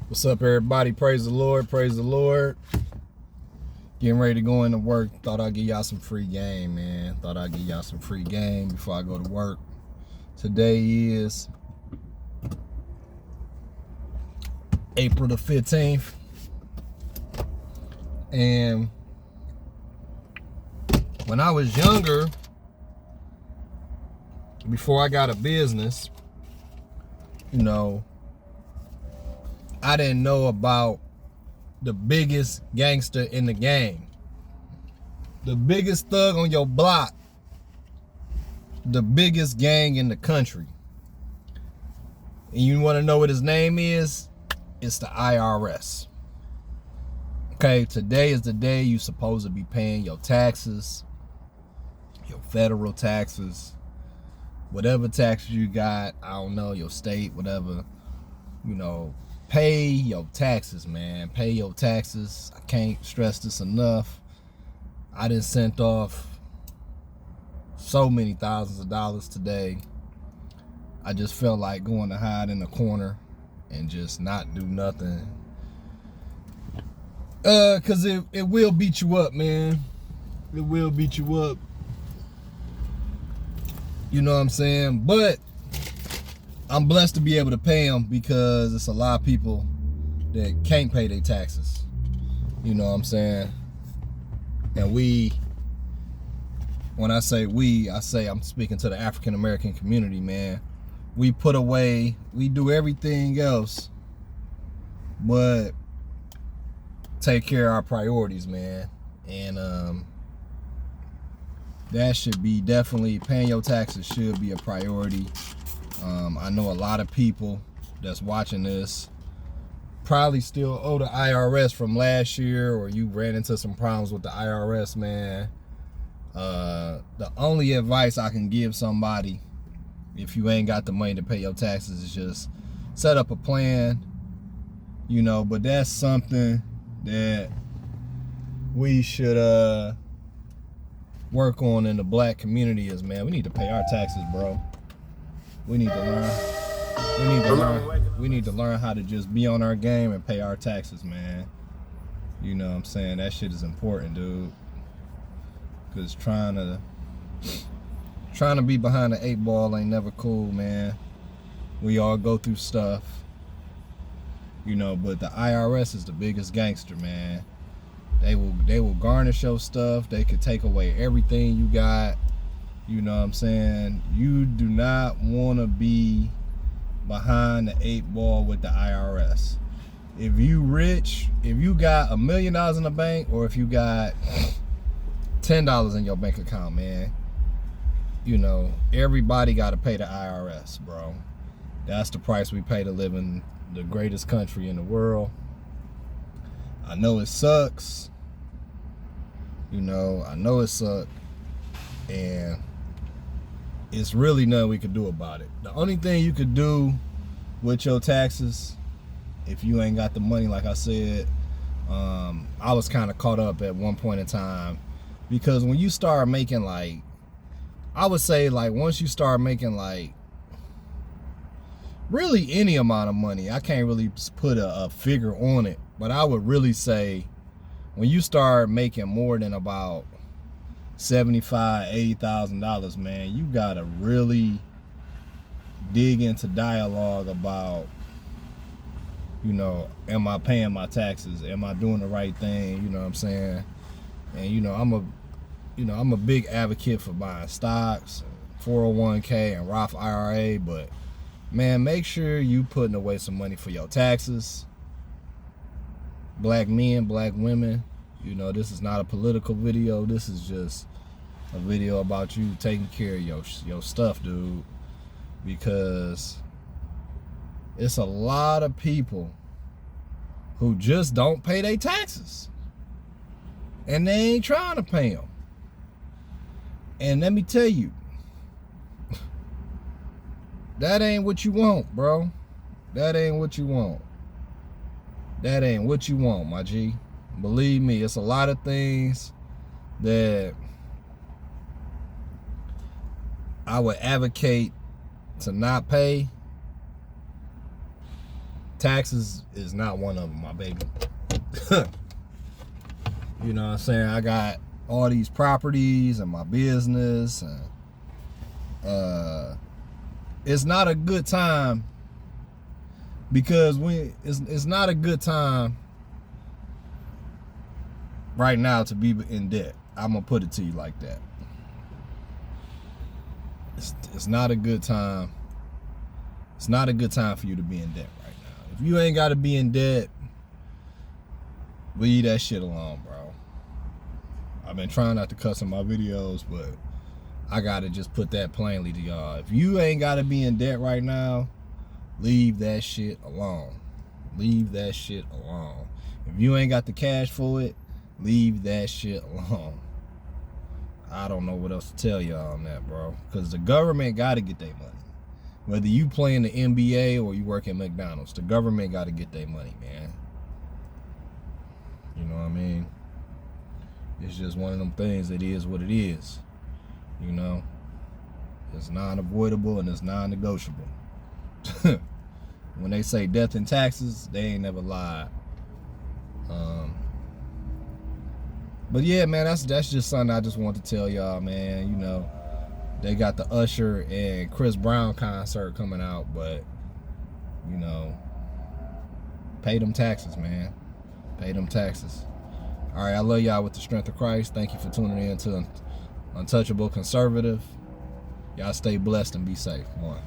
What's up, everybody? Praise the Lord. Praise the Lord. Getting ready to go into work. Thought I'd give y'all some free game, man. Thought I'd give y'all some free game before I go to work. Today is April the 15th. And when I was younger, before I got a business, I didn't know about the biggest gangster in the game. The biggest thug on your block. The biggest gang in the country. And you want to know what his name is? It's the IRS. Okay, today is the day you're supposed to be paying your taxes, your federal taxes, whatever taxes you got, I don't know, your state, whatever, pay your taxes, man. Pay your taxes. I can't stress this enough. I done sent off so many thousands of dollars today. I just felt like going to hide in the corner and just not do nothing. Cause it will beat you up, man. It will beat you up. You know what I'm saying? But I'm blessed to be able to pay them because it's a lot of people that can't pay their taxes. You know what I'm saying? And when I say we, I'm speaking to the African American community, man. We put away, we do everything else, but take care of our priorities, man. And that should be definitely, paying your taxes should be a priority. I know a lot of people that's watching this probably still owe the IRS from last year, or you ran into some problems with the IRS, man. The only advice I can give somebody, if you ain't got the money to pay your taxes, is just set up a plan, but that's something that we should work on in the black community is, man, we need to pay our taxes, bro. We need to learn how to just be on our game and pay our taxes, man. You know what I'm saying? That shit is important, dude. Cause trying to be behind the 8 ball ain't never cool, man. We all go through stuff. But the IRS is the biggest gangster, man. They will garnish your stuff. They could take away everything you got. You know what I'm saying? You do not want to be behind the 8 ball with the IRS. If you rich, if you got $1 million in the bank, or if you got $10 in your bank account, man, everybody got to pay the IRS, bro. That's the price we pay to live in the greatest country in the world. I know it sucks. I know it sucks. And it's really nothing we could do about it. The only thing you could do with your taxes, if you ain't got the money, like I said, I was kind of caught up at one point in time, because when you start making, like, I would say, like, once you start making, like, really any amount of money, I can't really put a figure on it, but I would really say when you start making more than about $75,000, $80,000, man, you gotta really dig into dialogue about, am I paying my taxes? Am I doing the right thing? You know what I'm saying? And I'm a big advocate for buying stocks, 401k, and Roth IRA, but man, make sure you putting away some money for your taxes. Black men, black women, this is not a political video. This is just a video about you taking care of your stuff, dude. Because it's a lot of people who just don't pay their taxes. And they ain't trying to pay them. And let me tell you, that ain't what you want, bro. That ain't what you want. That ain't what you want, my G. Believe me, it's a lot of things that I would advocate to not pay. taxes is not one of them, my baby. You know what I'm saying? I got all these properties and my business, and it's not a good time, because it's not a good time right now to be in debt. I'm gonna put it to you like that. It's not a good time. It's not a good time for you to be in debt right now. If you ain't got to be in debt, leave that shit alone, bro. I've been trying not to cuss in my videos, but I gotta just put that plainly to y'all. If you ain't gotta be in debt right now, leave that shit alone. Leave that shit alone. If you ain't got the cash for it, leave that shit alone. I don't know what else to tell y'all on that, bro. Because the government gotta get their money. Whether you play in the NBA or you work at McDonald's, the government gotta get their money, man. You know what I mean? It's just one of them things. It is what it is. You know? It's non-avoidable and it's non-negotiable. When they say death and taxes, they ain't never lied. But yeah, man, that's just something I just want to tell y'all, man. You know, they got the Usher and Chris Brown concert coming out, but, you know, pay them taxes, man. Pay them taxes. All right, I love y'all with the strength of Christ. Thank you for tuning in to Untouchable Conservative. Y'all stay blessed and be safe. One.